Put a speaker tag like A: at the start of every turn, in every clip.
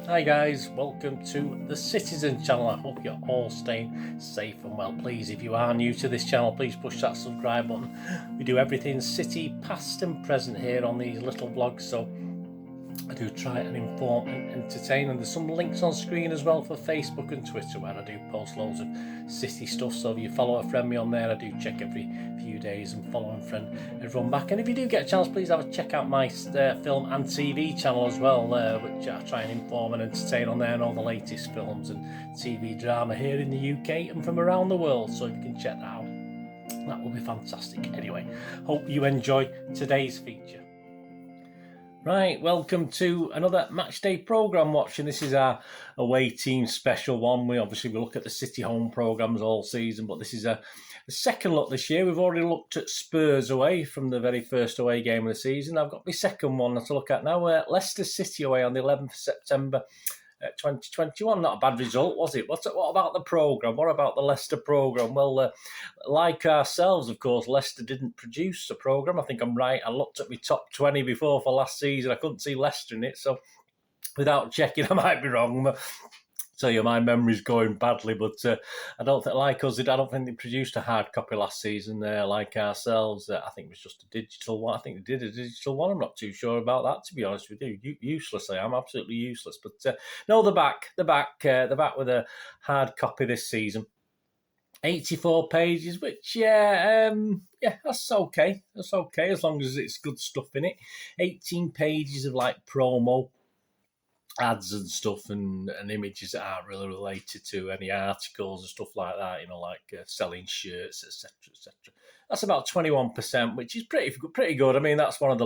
A: Hi guys, welcome to the Citizen channel. I hope you're all staying safe and well. Please, if you are new to this channel, please push that subscribe button. We do everything City, past and present here on these little vlogs, so I do try and inform and entertain, and there's some links on screen as well for Facebook and Twitter where I do post loads of City stuff. So if you follow a friend me on there, I do check every few days and follow and friend everyone back. And if you do get a chance, please have a check out my film and TV channel as well, which I try and inform and entertain on there, and all the latest films and TV drama here in the UK and from around the world. So if you can check that out, that will be fantastic. Anyway, hope you enjoy today's feature. Right, welcome to another Matchday programme watching. This is our away team special one. We look at the City home programmes all season, but this is a second look this year. We've already looked at Spurs away from the very first away game of the season. I've got my second one to look at now. Leicester City away on the 11th of September 2021. Not a bad result, was it? What about the programme? What about the Leicester programme? Well, like ourselves, of course, Leicester didn't produce a programme. I think I'm right. I looked at my top 20 before for last season. I couldn't see Leicester in it, so without checking, I might be wrong. So yeah, my memory's going badly, but I don't think, like us, I don't think they produced a hard copy last season like ourselves. I think it was just a digital one. I think they did a digital one. I'm not too sure about that, to be honest with you. Useless, I am, absolutely useless. But no, the back with a hard copy this season. 84 pages, which, that's okay. That's okay, as long as it's good stuff in it. 18 pages of, like, promo, ads and stuff, and images that aren't really related to any articles and stuff like that, like selling shirts, etc., etc. That's about 21%, which is pretty good. I mean, that's one of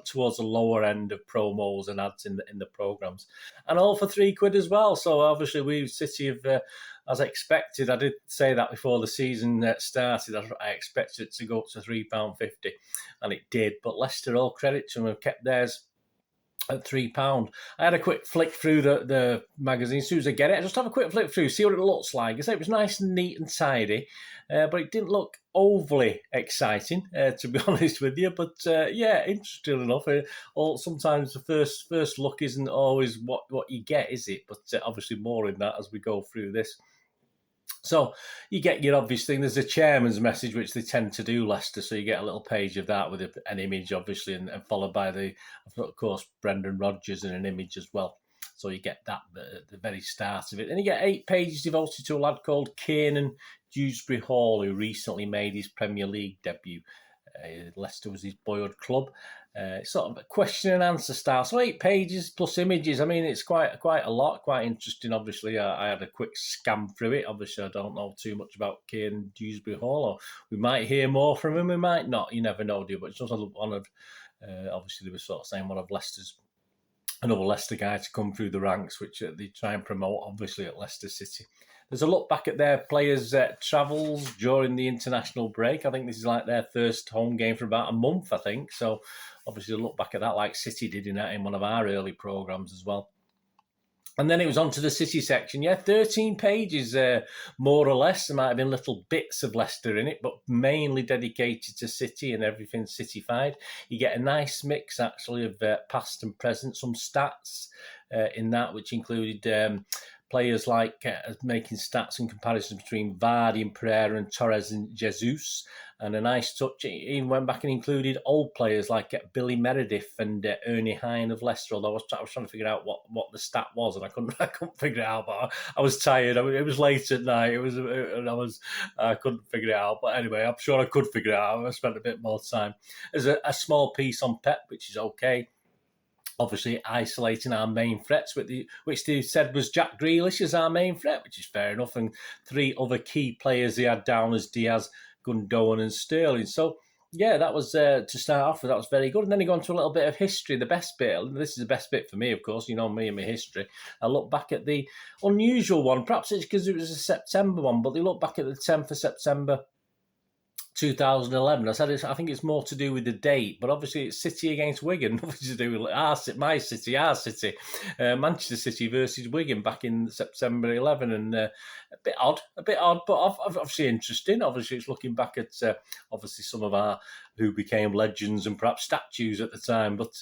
A: towards the lower end of promos and ads in the programs, and all for £3 as well. So obviously, we City have, as expected. I did say that before the season started. I expected it to go up to £3.50, and it did. But Leicester, all credit to them, have kept theirs at £3. I had a quick flick through the magazine. As soon as I get it, I just have a quick flick through, see what it looks like. I say it was nice and neat and tidy, but it didn't look overly exciting, to be honest with you. But interesting enough. Sometimes the first look isn't always what you get, is it? But obviously more in that as we go through this. So you get your obvious thing. There's a chairman's message, which they tend to do, Leicester. So you get a little page of that with an image, obviously, and followed by of course, Brendan Rodgers and an image as well. So you get that at the very start of it. Then you get 8 pages devoted to a lad called Kiernan Dewsbury-Hall, who recently made his Premier League debut. Leicester was his boyhood club. Sort of a question and answer style. So 8 pages plus images. I mean, it's quite a lot, quite interesting. Obviously, I had a quick scan through it. Obviously, I don't know too much about Kiernan Dewsbury-Hall, or we might hear more from him, we might not. You never know, do you? But it's just one of, obviously, they were sort of saying one of another Leicester guy to come through the ranks, which they try and promote, obviously, at Leicester City. There's a look back at their players' travels during the international break. I think this is like their first home game for about a month, I think. So, obviously, a look back at that like City did in one of our early programmes as well. And then it was on to the City section. 13 pages, more or less. There might have been little bits of Leicester in it, but mainly dedicated to City and everything City-fied. You get a nice mix, actually, of past and present. Some stats in that, which included players like making stats and comparisons between Vardy and Pereira and Torres and Jesus. And a nice touch, he even went back and included old players like Billy Meredith and Ernie Hine of Leicester. Although I was trying to figure out what the stat was, and I couldn't figure it out. But I was tired. I mean, it was late at night. I couldn't figure it out. But anyway, I'm sure I could figure it out. I spent a bit more time. There's a small piece on Pep, which is okay. Obviously, isolating our main threats, which they said was Jack Grealish as our main threat, which is fair enough, and 3 other key players they had down as Diaz, Gundogan and Sterling. So, yeah, that was, to start off with, that was very good. And then you go on to a little bit of history, the best bit. This is the best bit for me, of course. You know me and my history. I look back at the unusual one. Perhaps it's because it was a September one, but they look back at the 10th of September 2011. I think it's more to do with the date, but obviously it's City against Wigan, nothing to do with our City. Manchester City versus Wigan back in September 11, and a bit odd, but obviously interesting. Obviously, it's looking back at obviously some of our who became legends and perhaps statues at the time, but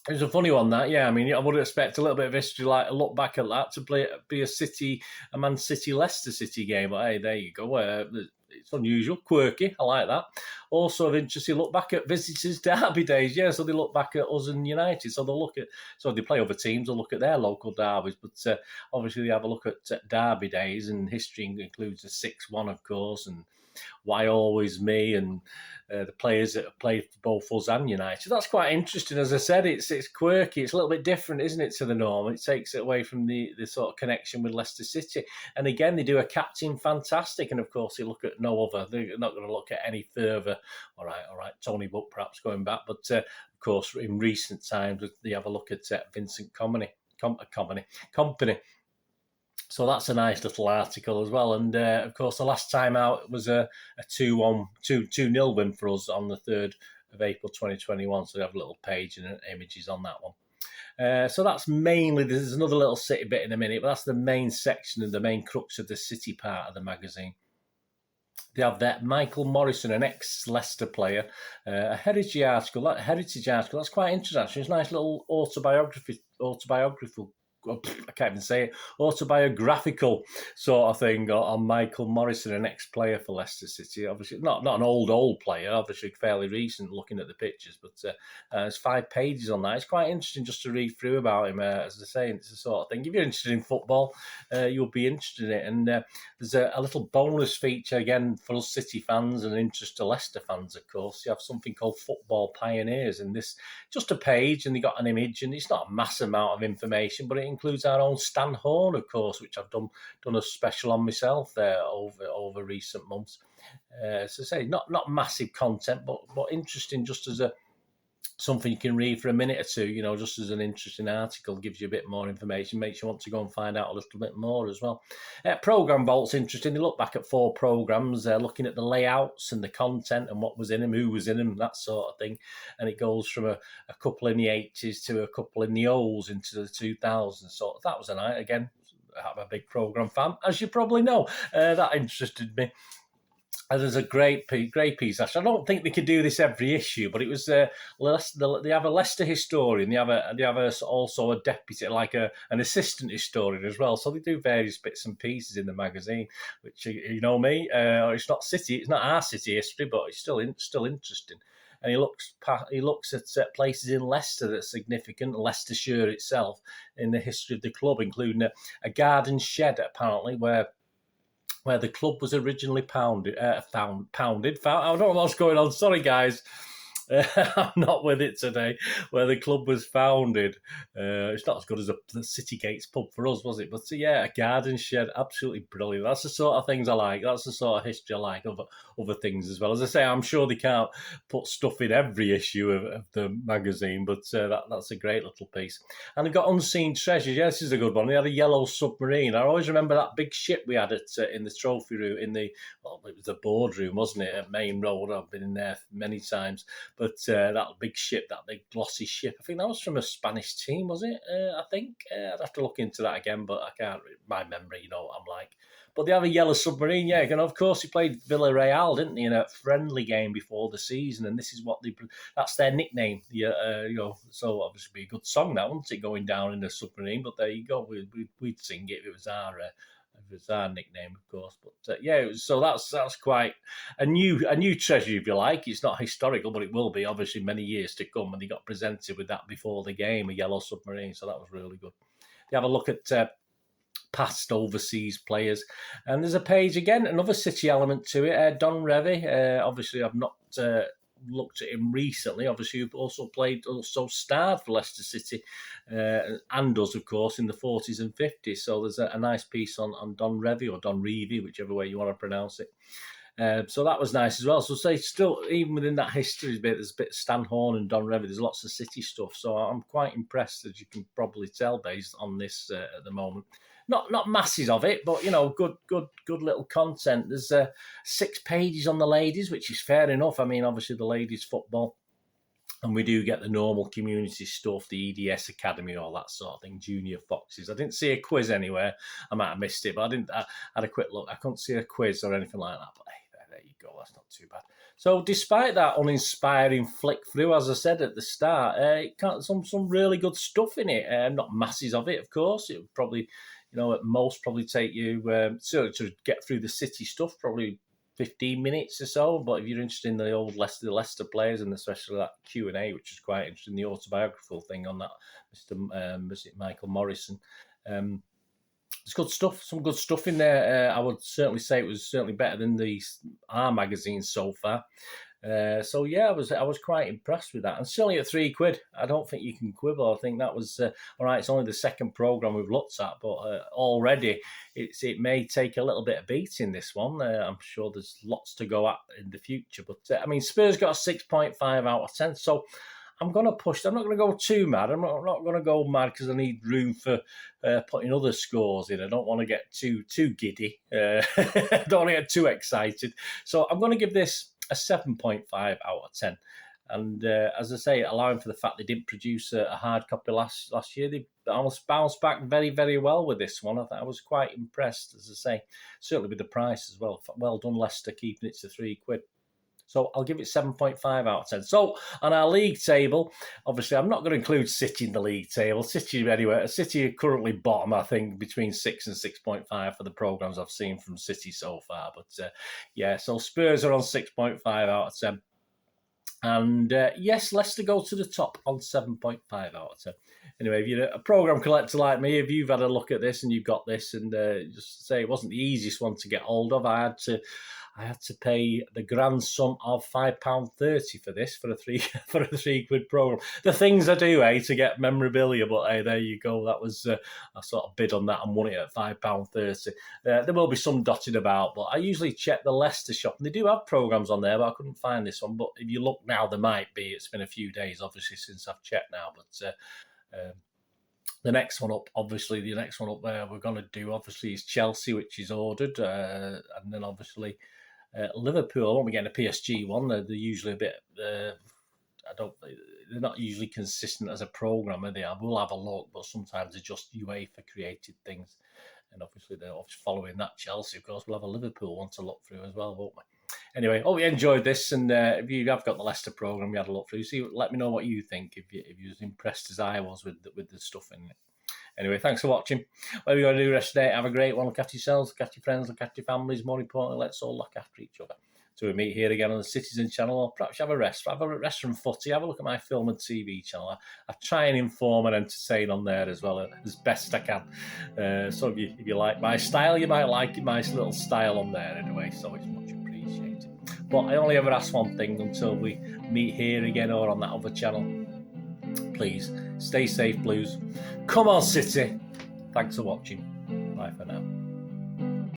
A: It's a funny one, that, yeah. I mean, I would expect a little bit of history, like a look back at that, to be a Man City Leicester City game. But hey, there you go. It's unusual, quirky. I like that. Also of interest, you look back at visitors' derby days. Yeah, so they look back at us and United. So so they play other teams. They'll look at their local derbies. But obviously, they have a look at derby days, and history includes the 6-1, of course, and why always me, and the players that have played for both us and United. That's quite interesting. As I said, it's quirky. It's a little bit different, isn't it, to the norm? It takes it away from the sort of connection with Leicester City. And again, they do a captain fantastic. And of course, they look at no other. They're not going to look at any further. All right. Tony Buck perhaps going back. But of course, in recent times, they have a look at Vincent Kompany. So that's a nice little article as well. And of course, the last time out was a 2-0 win for us on the 3rd of April 2021. So we have a little page and images on that one. So that's mainly, there's another little City bit in a minute, but that's the main section and the main crux of the City part of the magazine. They have that Michael Morrison, an ex-Leicester player, a heritage article. That's quite interesting, actually. It's a nice little autobiographical. I can't even say it, autobiographical sort of thing on Michael Morrison, an ex-player for Leicester City. Obviously, not an old player, obviously fairly recent looking at the pictures, but there's 5 pages on that. It's quite interesting just to read through about him. As I say, it's the sort of thing, if you're interested in football, you'll be interested in it. And there's a little bonus feature, again, for us City fans and interest to Leicester fans, of course. You have something called Football Pioneers, and this, just a page, and they got an image, and it's not a massive amount of information, but it includes our own Stan Horn, of course, which I've done a special on myself there over recent months. So say not massive content, but interesting, just as something you can read for a minute or two, just as an interesting article, gives you a bit more information, makes you want to go and find out a little bit more as well. Programme Vault's interesting. They look back at 4 programmes, looking at the layouts and the content and what was in them, who was in them, that sort of thing. And it goes from a couple in the 80s to a couple in the O's into the 2000s. So that was a night. Again, I'm a big programme fan, as you probably know. That interested me. And there's a great piece, actually. I don't think they could do this every issue, but it was they have a Leicester historian. They have also a deputy, like an assistant historian as well. So they do various bits and pieces in the magazine, which, you know me, it's not our City history, but it's still interesting. And he looks at places in Leicester that's significant, Leicestershire itself, in the history of the club, including a garden shed, apparently, where the club was originally founded. I don't know what's going on. Sorry, guys. I'm not with it today. Where the club was founded. It's not as good as the City Gates pub for us, was it? But yeah, a garden shed, absolutely brilliant. That's the sort of things I like. That's the sort of history I like of other things as well. As I say, I'm sure they can't put stuff in every issue of the magazine, but that's a great little piece. And they've got Unseen Treasures. Yeah, this is a good one. They had a yellow submarine. I always remember that big ship we had in the trophy room, it was the boardroom, wasn't it, at Main Road. I've been in there many times. But that big ship, that big glossy ship, I think that was from a Spanish team, was it? I think. I'd have to look into that again, but I can't. My memory, you know what I'm like. But they have a yellow submarine, yeah. And of course, he played Villarreal, didn't he, in a friendly game before the season. And this is that's their nickname. So obviously be a good song, that, wouldn't it, going down in a submarine? But there you go. We'd sing it if it was our nickname, of course. But so that's quite a new treasure, if you like. It's not historical, but it will be obviously many years to come. And they got presented with that before the game, a yellow submarine. So that was really good. They have a look at past overseas players, and there's a page again, another City element to it. Don Revie, obviously I've not looked at him recently. Obviously, he also starred for Leicester City, and us, of course, in the 40s and 50s. So there's a nice piece on Don Revie, or Don Revie, whichever way you want to pronounce it. So that was nice as well. So say still, even within that history bit, there's a bit of Stan Horn and Don Revie. There's lots of City stuff. So I'm quite impressed, as you can probably tell, based on this at the moment. Not masses of it, but good little content. There's 6 pages on the ladies, which is fair enough. I mean, obviously the ladies football, and we do get the normal community stuff, the EDS Academy, all that sort of thing, Junior Foxes. I didn't see a quiz anywhere. I might have missed it, but I had a quick look. I couldn't see a quiz or anything like that. But hey, there you go. That's not too bad. So despite that uninspiring flick through, as I said at the start, it got some really good stuff in it. Not masses of it, of course. It would probably, at most probably take you certainly to get through the City stuff, probably 15 minutes or so. But if you're interested in the old Leicester players, and especially that Q&A, which is quite interesting, the autobiographical thing on that Mr. Michael Morrison. There's good stuff, some good stuff in there. I would certainly say it was certainly better than the R magazine so far. So yeah, I was quite impressed with that, and certainly at £3, I don't think you can quibble. I think that was all right. It's only the second programme we've looked at, but already it may take a little bit of beating, this one. I'm sure there's lots to go at in the future, but I mean, Spurs got a 6.5 out of 10, so I'm going to push. I'm not going to go too mad. I'm not going to go mad because I need room for putting other scores in. I don't want to get too giddy. I don't want to get too excited. So I'm going to give this a 7.5 out of 10. And as I say, allowing for the fact they didn't produce a hard copy last year, they almost bounced back very, very well with this one. I was quite impressed, as I say, certainly with the price as well. Well done, Leicester, keeping it to £3. So I'll give it 7.5 out of 10. So on our league table, obviously I'm not going to include City in the league table. City anyway. City are currently bottom, I think, between 6 and 6.5 for the programmes I've seen from City so far. But yeah, so Spurs are on 6.5 out of 10. And yes, Leicester go to the top on 7.5 out of 10. Anyway, if you're a programme collector like me, if you've had a look at this and you've got this, and just say it wasn't the easiest one to get hold of, I had to pay the grand sum of £5.30 for this, for a £3 programme. The things I do, to get memorabilia, but there you go. That was, I sort of bid on that and won it at £5.30. There will be some dotted about, but I usually check the Leicester shop, and they do have programmes on there, but I couldn't find this one. But if you look now, there might be. It's been a few days, obviously, since I've checked now, but the next one up, obviously, we're going to do, obviously, is Chelsea, which is ordered, and then, obviously, Liverpool. I won't be getting a PSG one. They're usually a bit. They're not usually consistent as a programme, are they? I will have a look, but sometimes they're just UEFA created things, and obviously they're following that Chelsea. Of course, we'll have a Liverpool one to look through as well, won't we? Anyway, hope you enjoyed this, and if you have got the Leicester programme, you had a look through. Let me know what you think, if you're as impressed as I was with the stuff in it. Anyway, thanks for watching. What are we going to do the rest of the day? Have a great one. Look after yourselves, look after your friends, look after your families. More importantly, let's all look after each other. So we meet here again on the Citizen channel, or perhaps have a rest from footy. Have a look at my film and TV channel. I try and inform and entertain on there as well, as best I can. So if you like my style, you might like my little style on there anyway. So it's much appreciated. But I only ever ask one thing until we meet here again or on that other channel. Please stay safe, Blues. Come on, City. Thanks for watching. Bye for now.